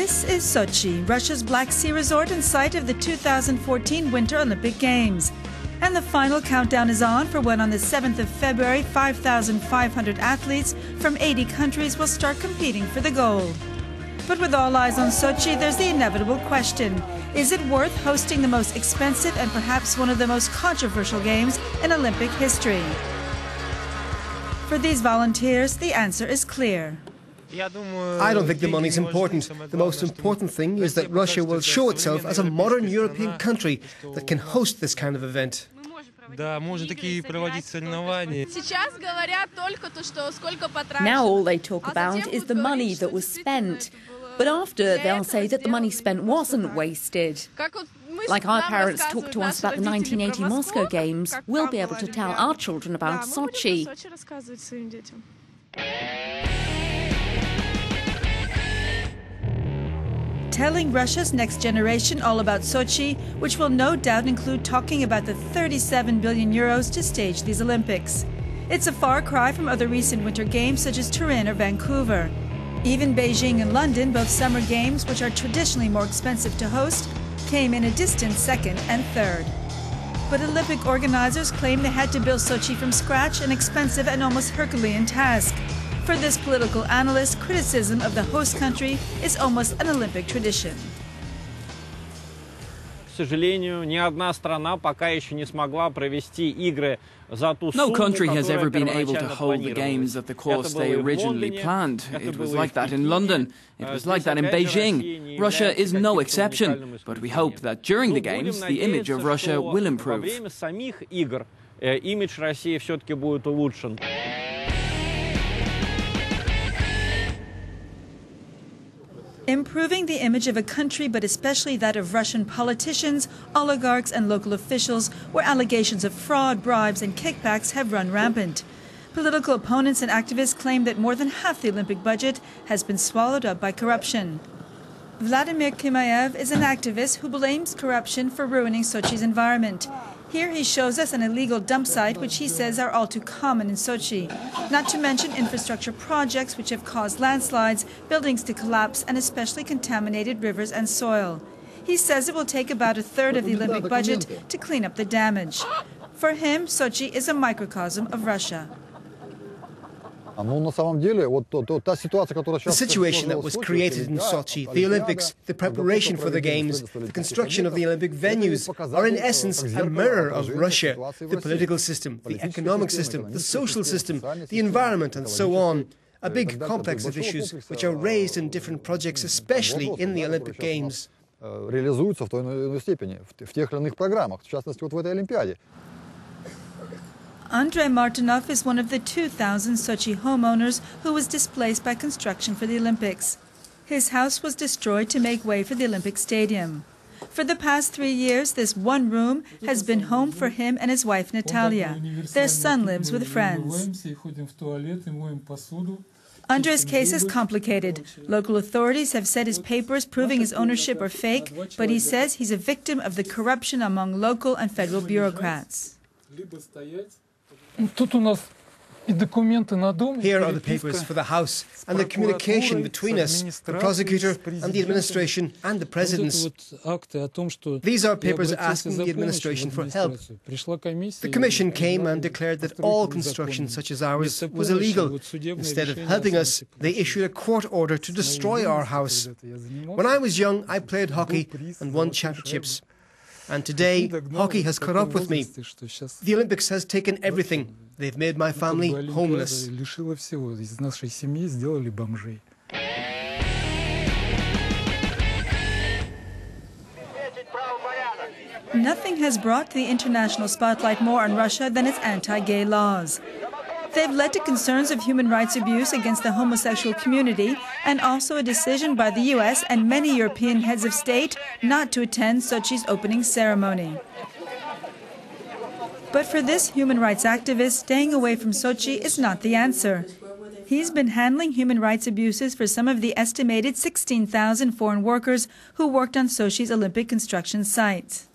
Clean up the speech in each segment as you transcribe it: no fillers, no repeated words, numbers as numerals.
This is Sochi, Russia's Black Sea resort and site of the 2014 Winter Olympic Games. And the final countdown is on for when on the 7th of February, 5,500 athletes from 80 countries will start competing for the gold. But with all eyes on Sochi, there's the inevitable question. Is it worth hosting the most expensive and perhaps one of the most controversial games in Olympic history? For these volunteers, the answer is clear. I don't think the money's important. The most important thing is that Russia will show itself as a modern European country that can host this kind of event. Now all they talk about is the money that was spent. But after, they'll say that the money spent wasn't wasted. Like our parents talked to us about the 1980 Moscow Games, we'll be able to tell our children about Sochi. Telling Russia's next generation all about Sochi, which will no doubt include talking about the 37 billion euros to stage these Olympics. It's a far cry from other recent winter games such as Turin or Vancouver. Even Beijing and London, both summer games, which are traditionally more expensive to host, came in a distant second and third. But Olympic organizers claim they had to build Sochi from scratch, an expensive and almost Herculean task. For this political analyst, criticism of the host country is almost an Olympic tradition. No country has ever been able to hold the Games at the course they originally planned. It was like that in London. It was like that in Beijing. Russia is no exception. But we hope that during the Games, the image of Russia will improve. Improving the image of a country, but especially that of Russian politicians, oligarchs and local officials, where allegations of fraud, bribes and kickbacks have run rampant. Political opponents and activists claim that more than half the Olympic budget has been swallowed up by corruption. Vladimir Kimaev is an activist who blames corruption for ruining Sochi's environment. Here he shows us an illegal dump site which he says are all too common in Sochi, not to mention infrastructure projects which have caused landslides, buildings to collapse and especially contaminated rivers and soil. He says it will take about a third of the Olympic budget to clean up the damage. For him, Sochi is a microcosm of Russia. The situation that was created in Sochi, the Olympics, the preparation for the Games, the construction of the Olympic venues are in essence a mirror of Russia, the political system, the economic system, the social system, the environment and so on. A big complex of issues which are raised in different projects, especially in the Olympic Games. Andrei Martinov is one of the 2,000 Sochi homeowners who was displaced by construction for the Olympics. His house was destroyed to make way for the Olympic Stadium. For the past 3 years, this one room has been home for him and his wife Natalia. Their son lives with friends. Andrei's case is complicated. Local authorities have said his papers proving his ownership are fake, but he says he's a victim of the corruption among local and federal bureaucrats. Here are the papers for the house and the communication between us, the prosecutor and the administration and the presidents. These are papers asking the administration for help. The commission came and declared that all construction such as ours was illegal. Instead of helping us, they issued a court order to destroy our house. When I was young, I played hockey and won championships. And today, hockey has caught up with me. The Olympics has taken everything. They've made my family homeless. Nothing has brought the international spotlight more on Russia than its anti-gay laws. They've led to concerns of human rights abuse against the homosexual community and also a decision by the US and many European heads of state not to attend Sochi's opening ceremony. But for this human rights activist, staying away from Sochi is not the answer. He's been handling human rights abuses for some of the estimated 16,000 foreign workers who worked on Sochi's Olympic construction sites.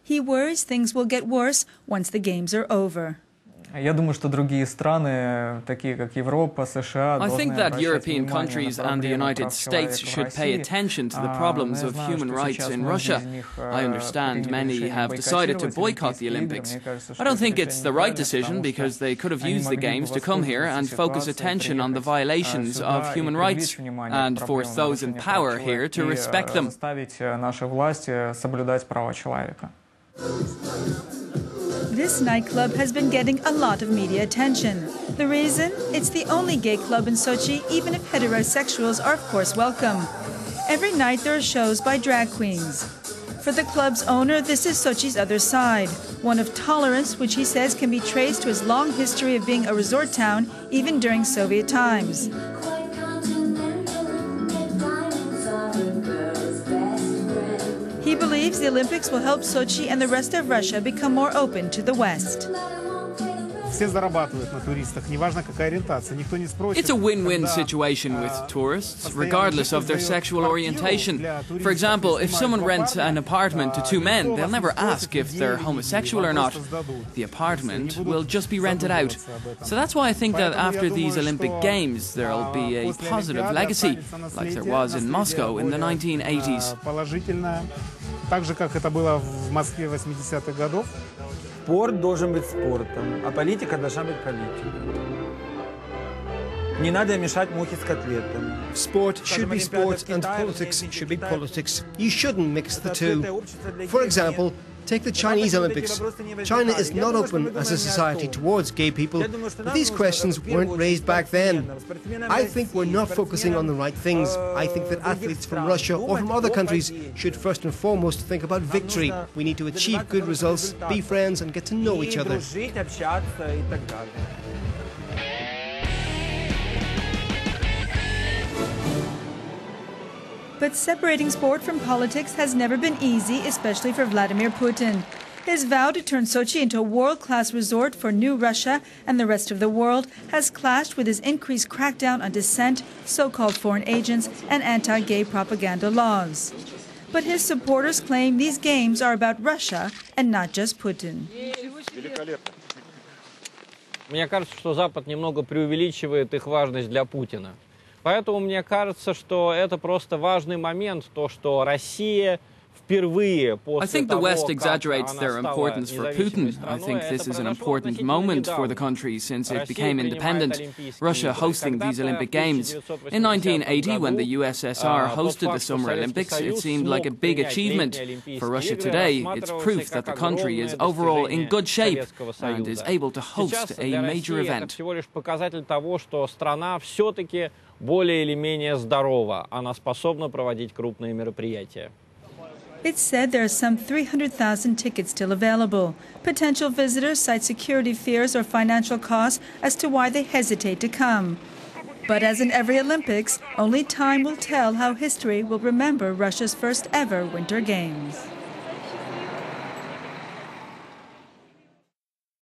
He worries things will get worse once the Games are over. I think that European countries and the United States should pay attention to the problems of human rights in Russia. I understand many have decided to boycott the Olympics. I don't think it's the right decision because they could have used the Games to come here and focus attention on the violations of human rights and force those in power here to respect them. This nightclub has been getting a lot of media attention. The reason? It's the only gay club in Sochi, even if heterosexuals are of course welcome. Every night there are shows by drag queens. For the club's owner, this is Sochi's other side, one of tolerance, which he says can be traced to his long history of being a resort town, even during Soviet times. He believes the Olympics will help Sochi and the rest of Russia become more open to the West. It's a win-win situation with tourists, regardless of their sexual orientation. For example, if someone rents an apartment to two men, they'll never ask if they're homosexual or not. The apartment will just be rented out. So that's why I think that after these Olympic Games, there'll be a positive legacy, like there was in Moscow in the 1980s. Спорт должен быть спортом, а политика должна быть политикой. Не надо мешать мухи с котлетами. Sport should be sport and politics should be politics. You shouldn't mix the two. For example, take the Chinese Olympics. China is not open as a society towards gay people, but these questions weren't raised back then. I think we're not focusing on the right things. I think that athletes from Russia or from other countries should first and foremost think about victory. We need to achieve good results, be friends and get to know each other. But separating sport from politics has never been easy, especially for Vladimir Putin. His vow to turn Sochi into a world-class resort for new Russia and the rest of the world has clashed with his increased crackdown on dissent, so-called foreign agents, and anti-gay propaganda laws. But his supporters claim these games are about Russia and not just Putin. Мне кажется, что Запад немного преувеличивает их важность для Путина. Поэтому мне кажется, что это просто важный момент, то, что Россия впервые после I think the West exaggerates their importance for Putin. I think this is an important moment for the country since it became independent. Russia hosting these Olympic Games. In 1980, when the USSR hosted the Summer Olympics, it seemed like a big achievement. For Russia today, it's proof that the country is overall in good shape and is able to host a major event. Более или менее здорова, она способна проводить крупные мероприятия. It's said there are some 300,000 tickets still available. Potential visitors cite security fears or financial costs as to why they hesitate to come. But as in every Olympics, only time will tell how history will remember Russia's first ever Winter Games.